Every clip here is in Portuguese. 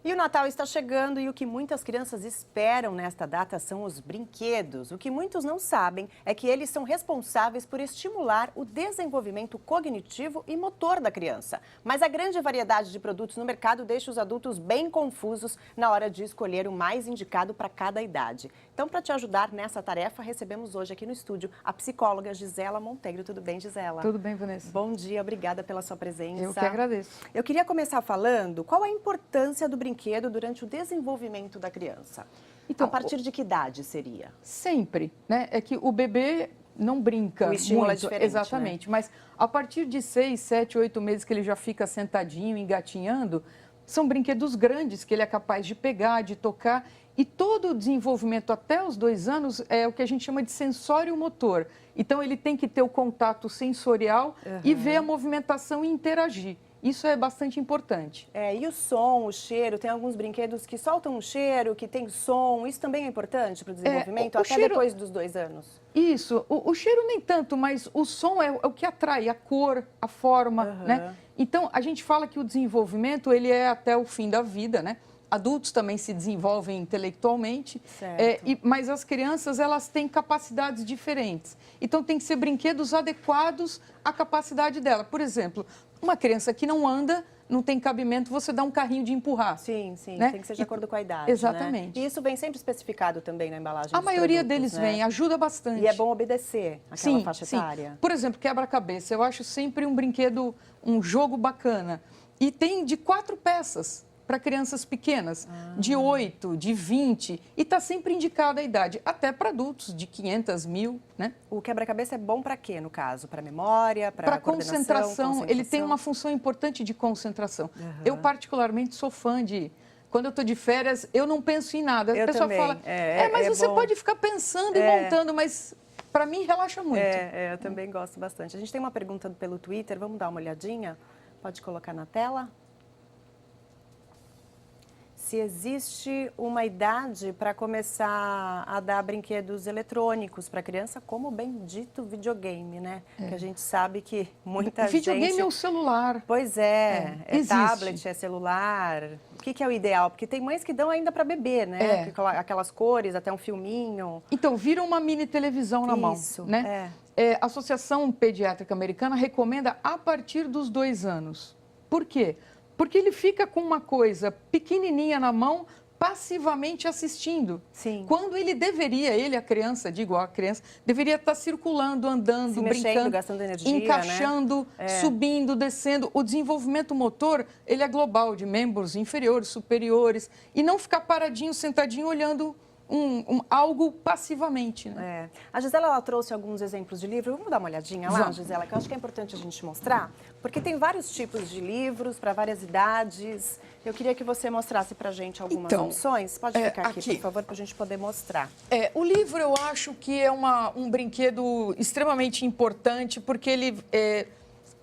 E o Natal está chegando e o que muitas crianças esperam nesta data são os brinquedos. O que muitos não sabem é que eles são responsáveis por estimular o desenvolvimento cognitivo e motor da criança. Mas a grande variedade de produtos no mercado deixa os adultos bem confusos na hora de escolher o mais indicado para cada idade. Então, para te ajudar nessa tarefa, recebemos hoje aqui no estúdio a psicóloga Gisela Monteiro. Tudo bem, Gisela? Tudo bem, Vanessa. Bom dia, obrigada pela sua presença. Eu que agradeço. Eu queria começar falando qual a importância do brinquedo durante o desenvolvimento da criança. Então, a partir de que idade seria? Sempre, né? É que o bebê não brinca o estímulo muito, é diferente, exatamente, né? Mas a partir de 6, 7, 8 meses que ele já fica sentadinho, engatinhando, são brinquedos grandes que ele é capaz de pegar, de tocar. E todo o desenvolvimento até os 2 anos é o que a gente chama de sensório-motor. Então, ele tem que ter o contato sensorial e ver a movimentação e interagir. Isso é bastante importante. E o som, o cheiro, tem alguns brinquedos que soltam um cheiro, que tem som, isso também é importante para o desenvolvimento, até cheiro... depois dos 2 anos? Isso, o cheiro nem tanto, mas o som é o que atrai, a cor, a forma, né? Então, a gente fala que o desenvolvimento, ele é até o fim da vida, né? Adultos também se desenvolvem intelectualmente, mas as crianças, elas têm capacidades diferentes. Então, tem que ser brinquedos adequados à capacidade dela. Por exemplo, uma criança que não anda, não tem cabimento, você dá um carrinho de empurrar. Sim, né? Tem que ser de acordo com a idade. Exatamente. Né? E isso vem sempre especificado também na embalagem A dos maioria produtos, deles né? vem, ajuda bastante. E é bom obedecer aquela faixa etária. Por exemplo, quebra-cabeça. Eu acho sempre um brinquedo, um jogo bacana. E tem de 4 peças para crianças pequenas, de 8, de 20, e está sempre indicada a idade, até para adultos, de 500, 1000, né? O quebra-cabeça é bom para quê, no caso? Para memória, para concentração? Ele tem uma função importante de concentração. Eu, particularmente, sou fã de... Quando eu estou de férias, eu não penso em nada. A pessoa fala, mas você pode ficar pensando e montando, mas... Para mim, relaxa muito. Eu também gosto bastante. A gente tem uma pergunta pelo Twitter, vamos dar uma olhadinha? Pode colocar na tela? Se existe uma idade para começar a dar brinquedos eletrônicos para criança, como o bendito videogame, né? Que a gente sabe que muita gente... Videogame é o celular. Pois é tablet, é celular. O que é o ideal? Porque tem mães que dão ainda para bebê, né? Aquelas cores, até um filminho. Então, vira uma mini televisão na mão, né? A Associação Pediátrica Americana recomenda a partir dos 2 anos. Por quê? Porque ele fica com uma coisa pequenininha na mão, passivamente assistindo. Sim. Quando ele deveria, a criança, deveria estar circulando, andando, se mexendo, brincando, gastando energia, encaixando, subindo, descendo. O desenvolvimento motor, ele é global, de membros inferiores, superiores, e não ficar paradinho, sentadinho, olhando algo passivamente, né? A Gisela, ela trouxe alguns exemplos de livro. Vamos dar uma olhadinha lá, Gisela, que eu acho que é importante a gente mostrar, porque tem vários tipos de livros para várias idades. Eu queria que você mostrasse para a gente algumas opções. Pode ficar aqui, por favor, para a gente poder mostrar. O livro, eu acho que é um brinquedo extremamente importante, porque ele...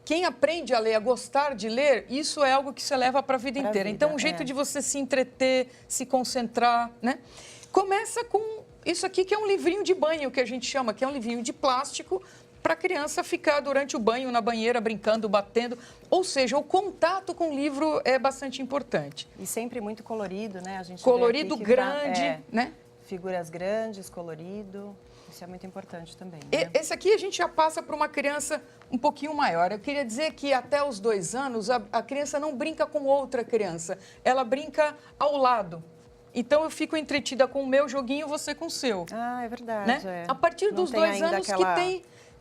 Quem aprende a ler, a gostar de ler, isso é algo que você leva para a vida inteira. Então, um jeito de você se entreter, se concentrar, né? Começa com isso aqui, que é um livrinho de banho, que a gente chama, que é um livrinho de plástico para a criança ficar durante o banho, na banheira, brincando, batendo. Ou seja, o contato com o livro é bastante importante. E sempre muito colorido, né? A gente colorido, grande, né? Figuras grandes, colorido. Isso é muito importante também, né? Esse aqui a gente já passa para uma criança um pouquinho maior. Eu queria dizer que até os 2 anos, a criança não brinca com outra criança. Ela brinca ao lado. Então, eu fico entretida com o meu joguinho, você com o seu. É verdade. Né? A partir dos 2 anos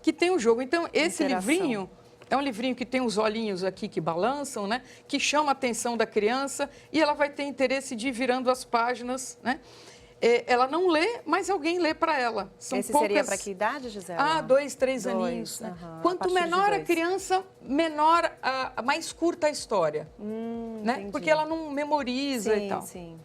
que tem o jogo. Então, esse livrinho é um livrinho que tem os olhinhos aqui que balançam, né? Que chama a atenção da criança e ela vai ter interesse de ir virando as páginas, né? Ela não lê, mas alguém lê para ela. Esse seria para que idade, Gisela? 2, 3 aninhos. Né? Quanto menor a criança, mais curta a história. Né? Porque ela não memoriza e tal. Sim.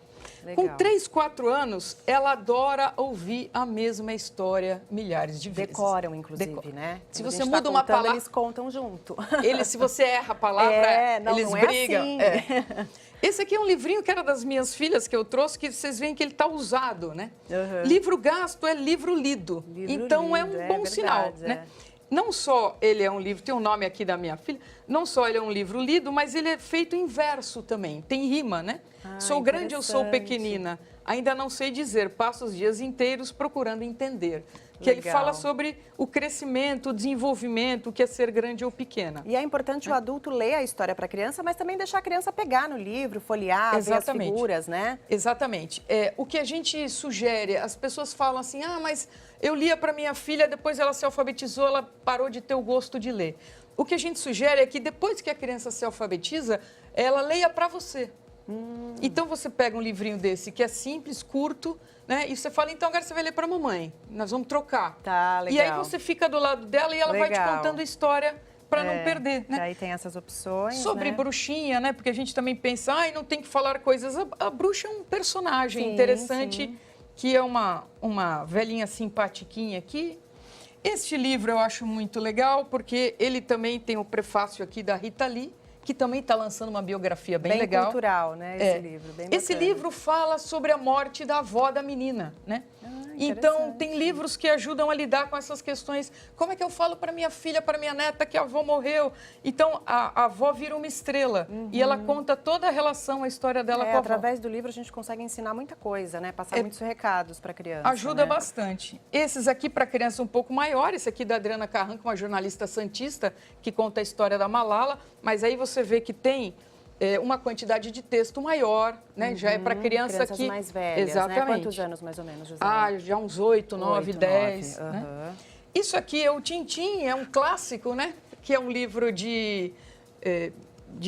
Com 3, 4 anos, ela adora ouvir a mesma história milhares de vezes. Decoram, inclusive, né? Se você muda uma palavra... Eles contam junto. Se você erra a palavra, eles brigam. Assim. Esse aqui é um livrinho que era das minhas filhas, que eu trouxe, que vocês veem que ele está usado, né? Livro gasto é livro lido. Então, é um bom sinal, né? Não só ele é um livro, tem o nome aqui da minha filha, não só ele é um livro lido, mas ele é feito em verso também, tem rima, né? Sou grande ou sou pequenina? Ainda não sei dizer, passo os dias inteiros procurando entender. Que ele fala sobre o crescimento, o desenvolvimento, o que é ser grande ou pequena. E é importante o adulto ler a história para a criança, mas também deixar a criança pegar no livro, folhear, ver as figuras, né? Exatamente. O que a gente sugere, as pessoas falam assim, mas eu lia para minha filha, depois ela se alfabetizou, ela parou de ter o gosto de ler. O que a gente sugere é que depois que a criança se alfabetiza, ela leia para você. Então você pega um livrinho desse que é simples, curto, né? E você fala, então agora você vai ler para a mamãe, nós vamos trocar. Tá, legal. E aí você fica do lado dela e ela vai te contando a história para não perder, né? Aí tem essas opções, sobre bruxinha, né? Porque a gente também pensa, não tem que falar coisas. A bruxa é um personagem interessante, que é uma velhinha simpatiquinha aqui. Este livro eu acho muito legal, porque ele também tem o prefácio aqui da Rita Lee, que também está lançando uma biografia bem legal. Bem cultural, né, esse livro, bem Esse livro fala sobre a morte da avó da menina, né? Então, tem livros que ajudam a lidar com essas questões. Como é que eu falo para minha filha, para minha neta que a avó morreu? Então, a avó vira uma estrela e ela conta toda a relação, a história dela com a avó. Através do livro a gente consegue ensinar muita coisa, né? Passar muitos recados para a criança. Ajuda bastante. Esses aqui para criança um pouco maior, esse aqui da Adriana Carranco, uma jornalista santista, que conta a história da Malala, mas aí você vê que tem uma quantidade de texto maior, né? Já é para crianças mais velhas, exatamente. Né? Quantos anos mais ou menos, José? Já uns 8, 9, 10. Né? Isso aqui é o Tintim, é um clássico, né? Que é um livro de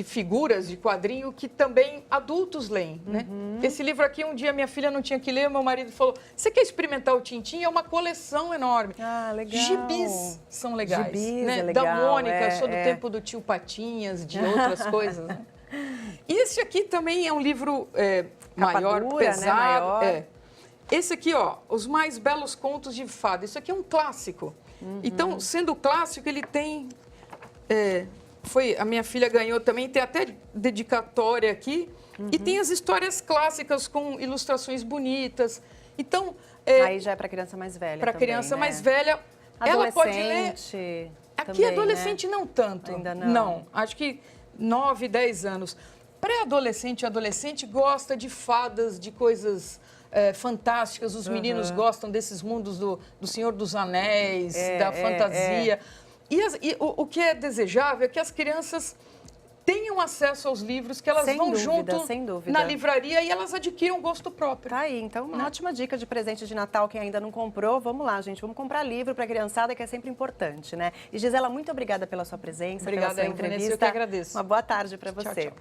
figuras, de quadrinho, que também adultos leem, né? Esse livro aqui, um dia minha filha não tinha que ler, meu marido falou, você quer experimentar o Tintim? É uma coleção enorme. Legal. Gibis são legais. Gibis, né? legal. Da Mônica, sou do tempo do tio Patinhas, de outras coisas, né? E esse aqui também é um livro maior, dura, pesado. Né? Maior. Esse aqui, Os Mais Belos Contos de Fada. Isso aqui é um clássico. Então, sendo clássico, ele tem... a minha filha ganhou também, tem até dedicatória aqui. E tem as histórias clássicas com ilustrações bonitas. Então... Aí já é para criança mais velha para criança mais velha, ela pode ler... Aqui, também, adolescente, né? Não tanto. Ainda não. Não, acho que 9, 10 anos. Pré-adolescente e adolescente gosta de fadas, de coisas fantásticas. Os meninos gostam desses mundos do Senhor dos Anéis, da fantasia. E o que é desejável é que as crianças tenham acesso aos livros, que elas vão junto na livraria e elas adquiram gosto próprio. Tá aí, então uma ótima dica de presente de Natal, quem ainda não comprou, vamos lá, gente, vamos comprar livro para a criançada, que é sempre importante, né? E Gisela, muito obrigada pela sua presença, pela sua entrevista. Eu que agradeço. Uma boa tarde para você. Tchau, tchau.